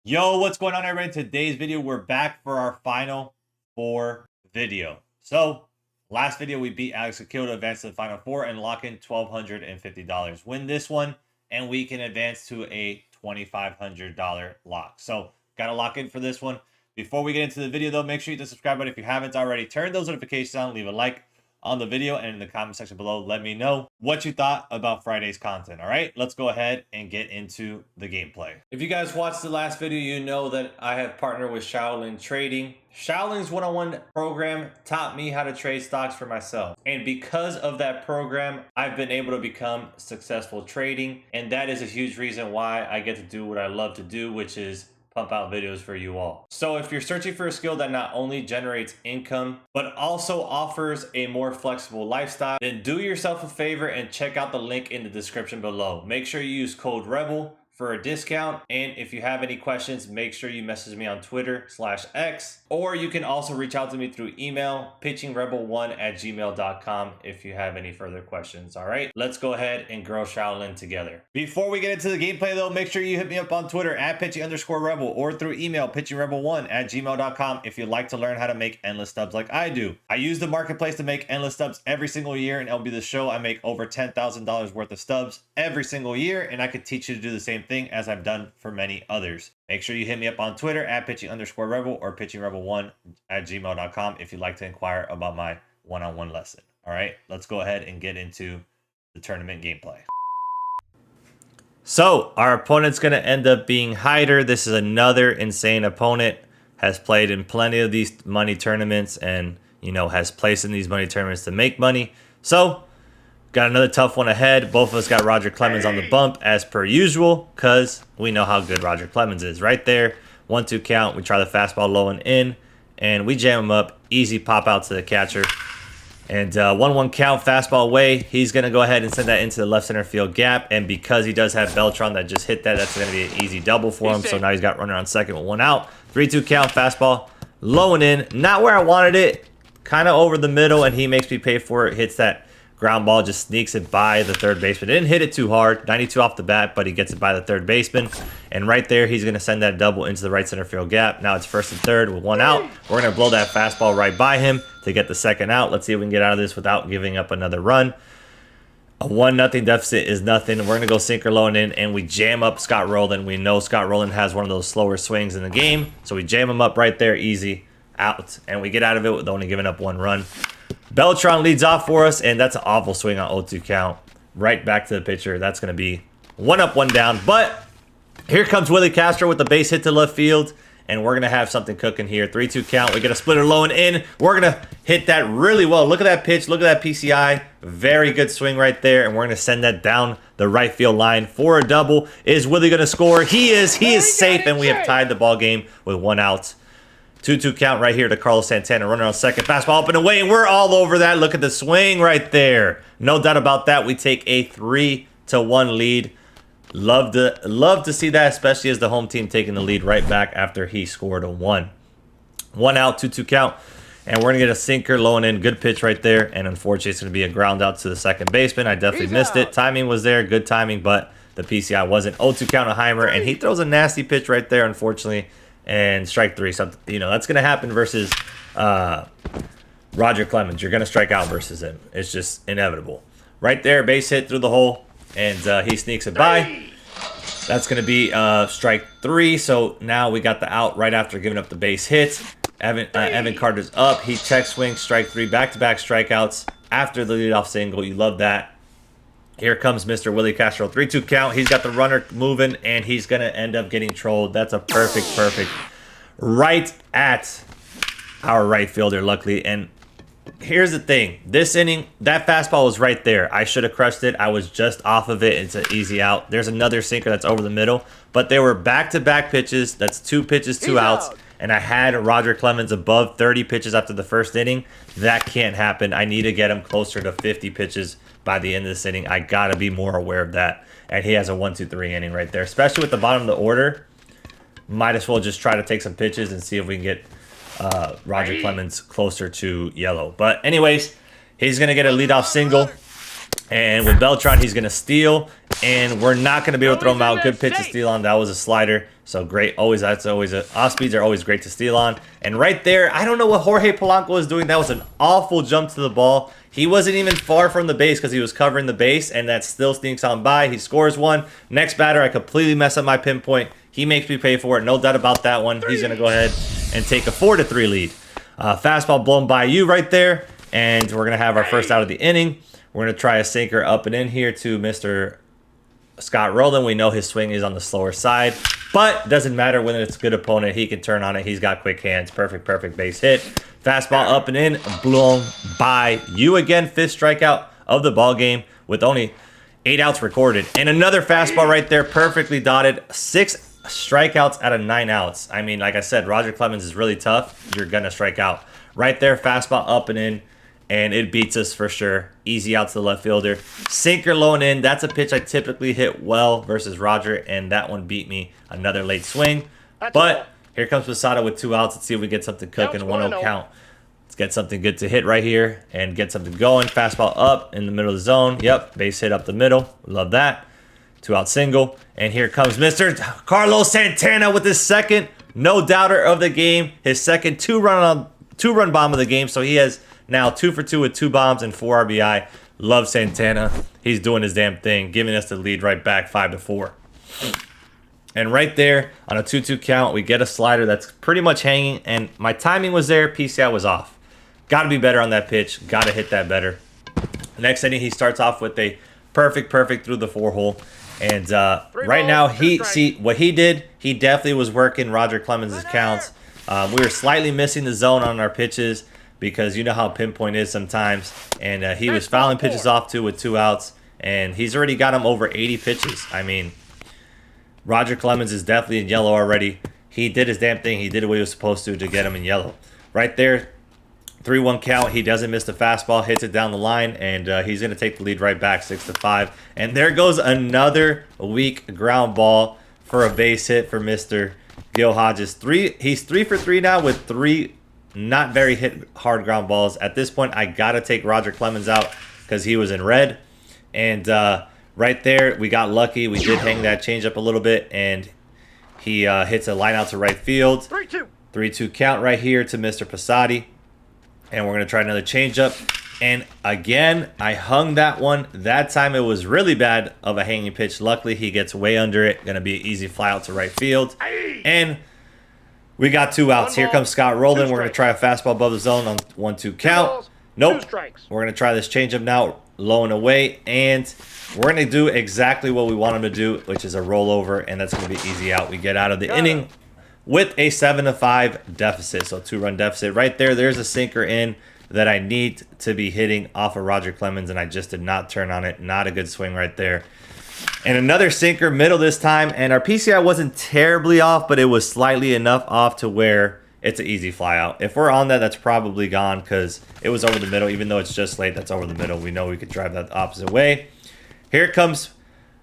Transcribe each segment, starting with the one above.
Yo, what's going on, everybody? Today's video, we're back for our final four video. So, last video, we beat Alex Akil to advance to the final four and lock in $1,250. Win this one, and we can advance to a $2,500 lock. So, gotta lock in for this one. Before we get into the video, though, make sure you hit the subscribe button if you haven't already. Turn those notifications on, leave a like on the video, and in the comment section below, let me know what you thought about Friday's content. All right, let's go ahead and get into the gameplay. If you guys watched the last video, you know that I have partnered with Shaolin Trading. Shaolin's one-on-one program taught me how to trade stocks for myself, and because of that program, I've been able to become successful trading, and that is a huge reason why I get to do what I love to do, which is pump out videos for you all. So if you're searching for a skill that not only generates income, but also offers a more flexible lifestyle, then do yourself a favor and check out the link in the description below. Make sure you use code REBEL for a discount. And if you have any questions, make sure you message me on Twitter/X, or you can also reach out to me through email, pitchingrebel1@gmail.com if you have any further questions. All right, let's go ahead and grow Shaolin together. Before we get into the gameplay though, make sure you hit me up on Twitter @pitching_rebel or through email pitchingrebel1@gmail.com if you'd like to learn how to make endless stubs like I do. I use the marketplace to make endless stubs every single year, and LB the show, I make over $10,000 worth of stubs every single year, and I could teach you to do the same thing as I've done for many others. Make sure you hit me up on Twitter @pitching_rebel or pitchingrebel1@gmail.com if you'd like to inquire about my one-on-one lesson. All right, let's go ahead and get into the tournament gameplay. So our opponent's going to end up being Hyder. This is another insane opponent. Has played in plenty of these money tournaments and, you know, has placed in these money tournaments to make money. So got another tough one ahead. Both of us got Roger Clemens on the bump as per usual, because we know how good Roger Clemens is. Right there, 1-2 count. We try the fastball low and in, and we jam him up. Easy pop out to the catcher. And 1-1 count, fastball away. He's going to go ahead and send that into the left center field gap. And because he does have Beltran that just hit that, that's going to be an easy double for him. So now he's got runner on second with 1 out. 3-2 count, fastball low and in. Not where I wanted it. Kind of over the middle, and he makes me pay for it. Hits that ground ball, just sneaks it by the third baseman. Didn't hit it too hard, 92 off the bat, but he gets it by the third baseman. And right there, he's going to send that double into the right center field gap. Now it's first and third with 1 out. We're going to blow that fastball right by him to get the second out. Let's see if we can get out of this without giving up another run. A 1-0 deficit is nothing. We're going to go sinker low and in, and we jam up Scott Rowland. We know Scott Rowland has one of those slower swings in the game, so we jam him up right there, easy out. And we get out of it with only giving up 1 run. Beltran leads off for us, and that's an awful swing on 0-2 count. Right back to the pitcher. That's going to be 1 up, 1 down. But here comes Willie Castro with the base hit to left field, and we're going to have something cooking here. 3-2 count. We get a splitter low and in. We're going to hit that really well. Look at that pitch. Look at that PCI. Very good swing right there, and we're going to send that down the right field line for a double. Is Willie going to score? He is. He is safe, and we have tied the ball game with 1 out. 2-2 count right here to Carlos Santana. Runner on second. Fastball up and away, and we're all over that. Look at the swing right there. No doubt about that. We take a 3-1 lead. Love to see that, especially as the home team taking the lead right back after he scored a 1. 1 out, 2-2 count. And we're going to get a sinker low and in. Good pitch right there. And unfortunately, it's going to be a ground out to the second baseman. I definitely missed it. Timing was there. Good timing, but the PCI wasn't. 0-2 count to Heimer, and he throws a nasty pitch right there, unfortunately. And strike 3. So, you know, that's going to happen versus Roger Clemens. You're going to strike out versus him. It's just inevitable. Right there, base hit through the hole, and he sneaks it by. That's going to be strike 3. So now we got the out right after giving up the base hit. Evan Carter's up. He check swings, strike 3. Back-to-back strikeouts after the leadoff single. You love that. Here comes Mr. Willie Castro. 3-2 count. He's got the runner moving, and he's going to end up getting trolled. That's a perfect right at our right fielder, luckily. And here's the thing. This inning, that fastball was right there. I should have crushed it. I was just off of it. It's an easy out. There's another sinker that's over the middle. But they were back-to-back pitches. That's 2 pitches, 2 outs. And I had Roger Clemens above 30 pitches after the first inning. That can't happen. I need to get him closer to 50 pitches by the end of this inning. I got to be more aware of that. And he has a 1-2-3 inning right there, especially with the bottom of the order. Might as well just try to take some pitches and see if we can get Roger Clemens closer to yellow. But anyways, he's going to get a leadoff single. And with Beltran, he's going to steal. and we're not going to be able to throw him out. Good pitch to steal on. That was a slider. So great. That's always off speeds are always great to steal on. And right there, I don't know what Jorge Polanco was doing. That was an awful jump to the ball. He wasn't even far from the base because he was covering the base, and that still sneaks on by. He scores one. Next batter, I completely mess up my pinpoint. He makes me pay for it. No doubt about that one. He's going to go ahead and take a 4-3 lead. Fastball blown by you right there. And we're going to have our first out of the inning. We're going to try a sinker up and in here to Mr. Scott Rowland. We know his swing is on the slower side, but doesn't matter when it's a good opponent. He can turn on it. He's got quick hands. Perfect base hit. Fastball up and in, blown by you again. 5th strikeout of the ball game with only 8 outs recorded. And another fastball right there, perfectly dotted. 6 strikeouts out of 9 outs. I mean, like I said, Roger Clemens is really tough. You're going to strike out. Right there, fastball up and in. And it beats us for sure. Easy out to the left fielder. Sinker low and in. That's a pitch I typically hit well versus Roger. And that one beat me. Another late swing. But here comes Posada with 2 outs. Let's see if we get something cooking. 1-0 count. Let's get something good to hit right here. And get something going. Fastball up in the middle of the zone. Yep. Base hit up the middle. Love that. 2-out single. And here comes Mr. Carlos Santana with his second no doubter of the game. His second two-run bomb of the game. So he has now 2 for 2 with 2 bombs and 4 RBI. Love Santana. He's doing his damn thing, giving us the lead right back 5-4. And right there on a 2-2 count, we get a slider that's pretty much hanging. And my timing was there. PCI was off. Got to be better on that pitch. Got to hit that better. Next inning, he starts off with a perfect through the 4-hole. And right now, what he did, he definitely was working Roger Clemens' counts. We were slightly missing the zone on our pitches, because you know how pinpoint is sometimes. And he was fouling pitches off too with 2 outs. And he's already got him over 80 pitches. I mean, Roger Clemens is definitely in yellow already. He did his damn thing. He did what he was supposed to get him in yellow. Right there, 3-1 count. He doesn't miss the fastball, hits it down the line, and he's going to take the lead right back, 6-5. And there goes another weak ground ball for a base hit for Mr. Gil Hodges. He's 3 for 3 now with 3 not very hit hard ground balls. At this point, I got to take Roger Clemens out because he was in red. And right there, we got lucky. We did hang that changeup a little bit, and he hits a line out to right field. 3-2 count right here to Mr. Passati. And we're going to try another changeup. And again, I hung that one. That time it was really bad of a hanging pitch. Luckily, he gets way under it. Going to be an easy fly out to right field. And we got 2 outs. Here comes Scott Rowland. We're going to try a fastball above the zone on 1-2 count. Nope. We're going to try this changeup now, low and away. And we're going to do exactly what we want him to do, which is a rollover. And that's going to be easy out. We get out of the inning with a 7-5 deficit. So 2-run deficit right there. There's a sinker in that I need to be hitting off of Roger Clemens, and I just did not turn on it. Not a good swing right there. And another sinker middle this time, and our PCI wasn't terribly off, but it was slightly enough off to where it's an easy fly out. If we're on that, that's probably gone because it was over the middle. Even though it's just late, that's over the middle. We know we could drive that the opposite way. Here it comes.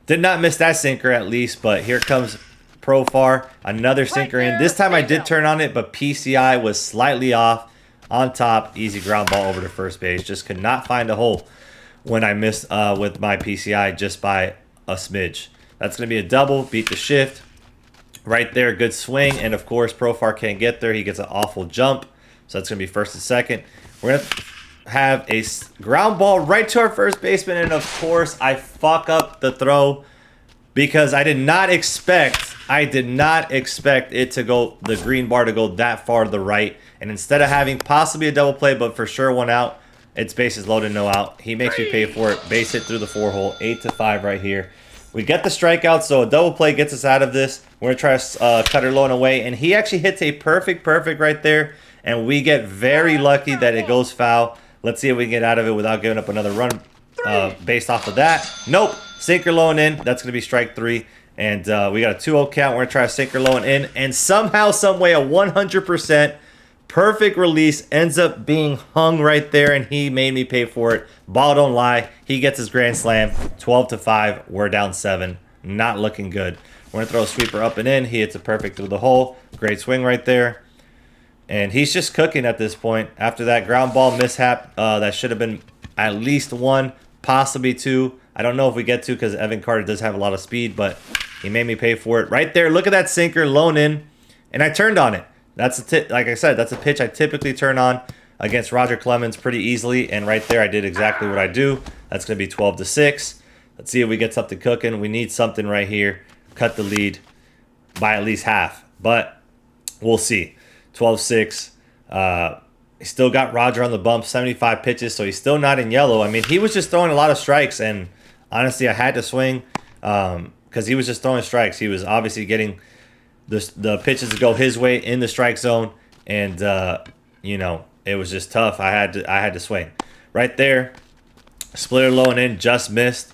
Did not miss that sinker at least, but here comes Profar. Another sinker in. This time I did turn on it, but PCI was slightly off. On top, easy ground ball over to first base. Just could not find a hole when I missed with my PCI just by a smidge. That's going to be a double. Beat the shift. Right there, good swing. And of course, Profar can't get there. He gets an awful jump. So that's going to be first and second. We're going to have a ground ball right to our first baseman. And of course, I fuck up the throw because I did not expect it to go, the green bar to go that far to the right. And instead of having possibly a double play, but for sure 1 out, it's bases loaded, no out. He makes me pay for it. Base hit through the 4-hole, 8-5 right here. We get the strikeout, so a double play gets us out of this. We're going to try cutter low and away. And he actually hits a perfect right there. And we get very lucky that it goes foul. Let's see if we can get out of it without giving up another run based off of that. Nope. Sinker low and in. That's going to be strike 3. And we got a 2-0 count. We're going to try a sinker low and in. And somehow, some way, a 100% perfect release ends up being hung right there. And he made me pay for it. Ball don't lie. He gets his grand slam. 12-5. We're down 7. Not looking good. We're going to throw a sweeper up and in. He hits it perfect through the hole. Great swing right there. And he's just cooking at this point. After that ground ball mishap, that should have been at least 1, possibly 2. I don't know if we get to because Evan Carter does have a lot of speed, but he made me pay for it. Right there, look at that sinker, lone in, and I turned on it. That's like I said, that's a pitch I typically turn on against Roger Clemens pretty easily, and right there I did exactly what I do. That's going to be 12-6. Let's see if we get something cooking. We need something right here. Cut the lead by at least half, but we'll see. 12-6. He still got Roger on the bump, 75 pitches, so he's still not in yellow. I mean, he was just throwing a lot of strikes, and honestly, I had to swing because he was just throwing strikes. He was obviously getting the pitches to go his way in the strike zone, and you know, it was just tough. I had to swing. Right there, splitter low and in, just missed.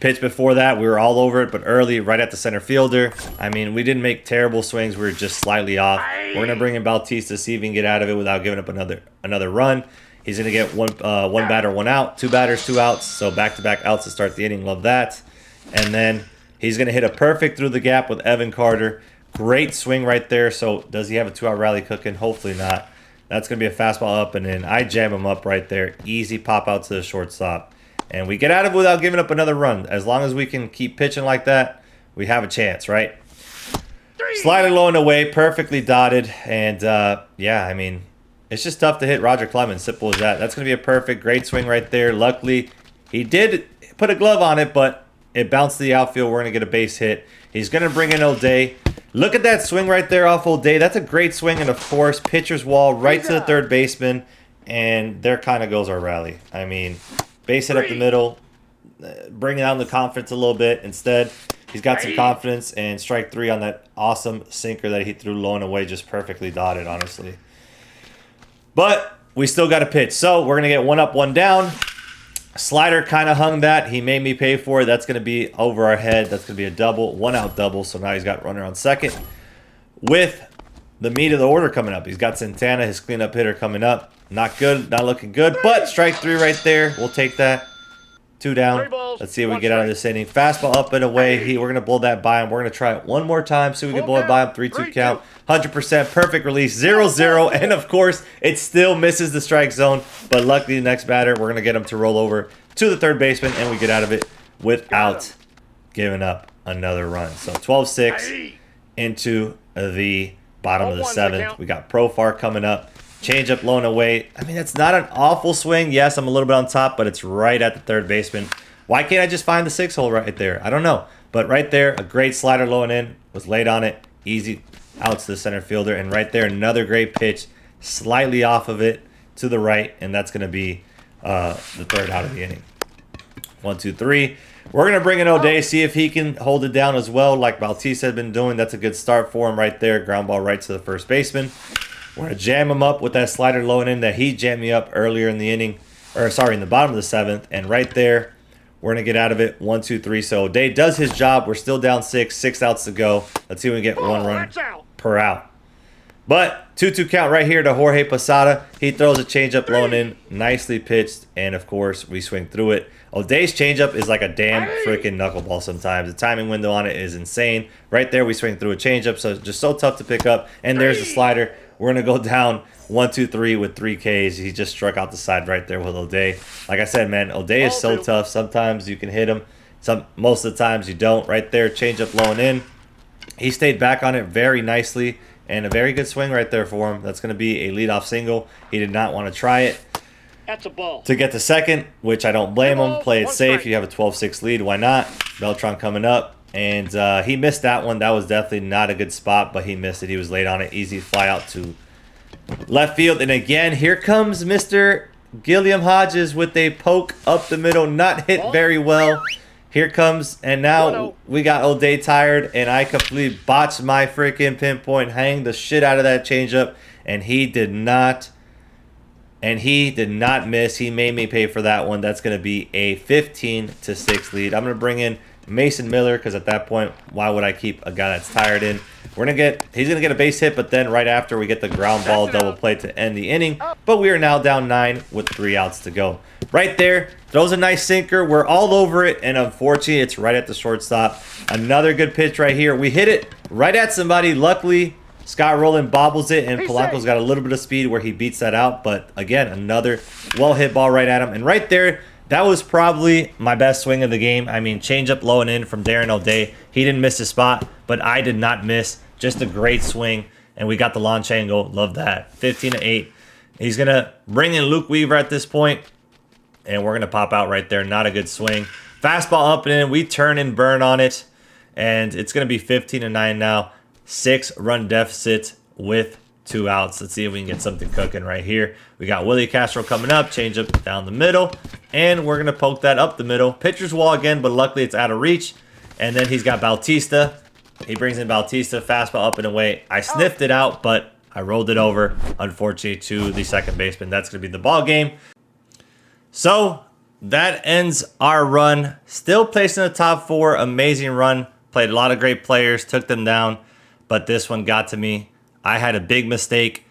Pitch before that, we were all over it, but early, right at the center fielder. I mean, we didn't make terrible swings. We were just slightly off. We're going to bring in Bautista, see if he can get out of it without giving up another run. He's going to get one batter, one out. Two batters, two outs. So back-to-back outs to start the inning. Love that. And then he's going to hit a perfect through the gap with Evan Carter. Great swing right there. So does he have a two-out rally cooking? Hopefully not. That's going to be a fastball up and in. I jam him up right there. Easy pop out to the shortstop. And we get out of it without giving up another run. As long as we can keep pitching like that, we have a chance, right? Slightly low and away, perfectly dotted. And, yeah, I mean, it's just tough to hit Roger Clemens. Simple as that. That's going to be a perfect, great swing right there. Luckily, he did put a glove on it, but it bounced to the outfield. We're going to get a base hit. He's going to bring in O'Day. Look at that swing right there off O'Day. That's a great swing, and of course, pitcher's wall right to the third baseman. And there kind of goes our rally. I mean, base hit up the middle, bringing down the confidence a little bit. Instead, he's got some confidence, and strike three on that awesome sinker that he threw low and away, just perfectly dotted, honestly. But we still got a pitch, so we're going to get one up, one down. Slider kind of hung that. He made me pay for it. That's going to be over our head. That's going to be a double, one-out double, so now he's got runner on second. With the meat of the order coming up, he's got Santana, his cleanup hitter, coming up. Not good, not looking good, but strike three right there. We'll take that. Two down. Let's see if we get out of this inning. Fastball up and away. We're going to blow that by him. We're going to try it one more time so we can blow it by him. 3-2 count. 100% perfect release. 0-0. And, of course, it still misses the strike zone. But luckily, the next batter, we're going to get him to roll over to the third baseman, and we get out of it without giving up another run. So 12-6 into the bottom of the seventh. We got Profar coming up. Change up low and away. I mean, that's not an awful swing. Yes, I'm a little bit on top, but it's right at the third baseman. Why can't I just find the six hole right there? I don't know. But right there, a great slider low and in. Was laid on it. Easy out to the center fielder. And right there, another great pitch. Slightly off of it to the right. And that's going to be the third out of the inning. 1, 2, 3. We're going to bring in O'Day, see if he can hold it down as well, like Bautista had been doing. That's a good start for him right there. Ground ball right to the first baseman. We're going to jam him up with that slider low and in that he jammed me up earlier in the inning. Or, sorry, in the bottom of the seventh. And right there, we're going to get out of it. 1, 2, 3. So O'Day does his job. We're still down 6 outs to go. Let's see if we can get one run per out. But 2-2 count right here to Jorge Posada. He throws a changeup low and in. Nicely pitched. And, of course, we swing through it. O'Day's changeup is like a damn freaking knuckleball sometimes. The timing window on it is insane. Right there, we swing through a changeup. So it's just so tough to pick up. And there's the slider. We're going to go down 1, 2, 3 with 3 Ks. He just struck out the side right there with O'Day. Like I said, man, O'Day is so tough. Sometimes you can hit him. Most of the times you don't. Right there, change up low and in. He stayed back on it very nicely. And a very good swing right there for him. That's going to be a leadoff single. He did not want to try it. That's a ball. To get to second, which I don't blame him. Play it safe. You have a 12-6 lead. Why not? Beltran coming up. And he missed that one. That was definitely not a good spot, but he missed it. He was late on it. Easy fly out to left field. And again, here comes Mr. Gilliam Hodges with a poke up the middle. Not hit very well. Here comes, and now we got O'Day tired, and I completely botched my freaking pinpoint, hang the shit out of that changeup, and he did not miss. He made me pay for that one. That's going to be a 15-6 lead. I'm going to bring in Mason Miller, because at that point, why would I keep a guy that's tired in? He's going to get a base hit, but then right after we get the ground ball double play to end the inning. But we are now down 9 with 3 outs to go. Right there, throws a nice sinker. We're all over it, and unfortunately, it's right at the shortstop. Another good pitch right here. We hit it right at somebody. Luckily, Scott Rowland bobbles it, and Polanco's got a little bit of speed where he beats that out. But again, another well-hit ball right at him. And right there, That was probably my best swing of the game. I mean, changeup low and in from Darren O'Day. He didn't miss his spot, but I did not miss. Just a great swing, and we got the launch angle. Love that. 15-8. He's going to bring in Luke Weaver at this point, and we're going to pop out right there. Not a good swing. Fastball up and in. We turn and burn on it, and it's going to be 15-9 now. 6-run deficit with 2 outs. Let's see if we can get something cooking right here. We got Willie Castro coming up. Change up down the middle, and we're going to poke that up the middle. Pitcher's wall again, but luckily it's out of reach. And then he's got Bautista. He brings in Bautista. Fastball up and away. I sniffed it out, but I rolled it over, unfortunately, to the second baseman. That's going to be the ball game. So that ends our run. Still placed in the top 4. Amazing run. Played a lot of great players. Took them down. But this one got to me. I had a big mistake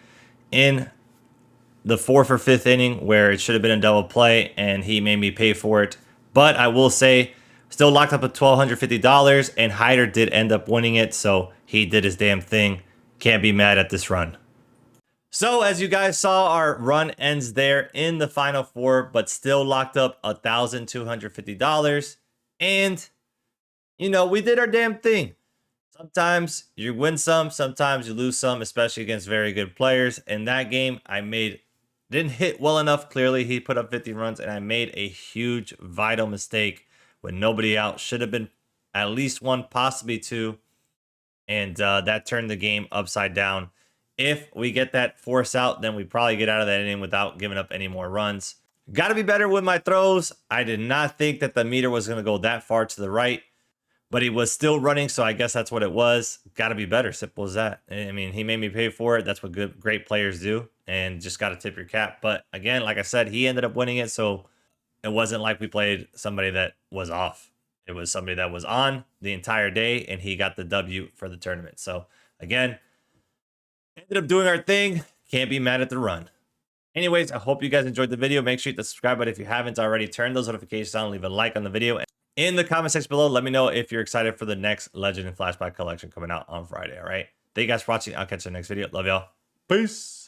in the 4th or 5th inning where it should have been a double play, and he made me pay for it. But I will say, still locked up at $1,250, and Hyder did end up winning it, so he did his damn thing. Can't be mad at this run. So as you guys saw, our run ends there in the final 4, but still locked up $1,250. And, you know, we did our damn thing. Sometimes you win some, sometimes you lose some, especially against very good players. In that game, I didn't hit well enough. Clearly, he put up 50 runs, and I made a huge, vital mistake with nobody out. Should have been at least 1, possibly 2, and that turned the game upside down. If we get that force out, then we probably get out of that inning without giving up any more runs. Got to be better with my throws. I did not think that the meter was going to go that far to the right, but he was still running, so I guess that's what it was. Got to be better. Simple as that. I mean, he made me pay for it. That's what great players do, and just got to tip your cap. But again, like I said, he ended up winning it, so it wasn't like we played somebody that was off. It was somebody that was on the entire day, and he got the W for the tournament. So again, ended up doing our thing. Can't be mad at the run. Anyways, I hope you guys enjoyed the video. Make sure you hit the subscribe button if you haven't already. Turn those notifications on. Leave a like on the video. In the comment section below, let me know if you're excited for the next Legend and Flashback collection coming out on Friday, all right? Thank you guys for watching. I'll catch you in the next video. Love y'all. Peace.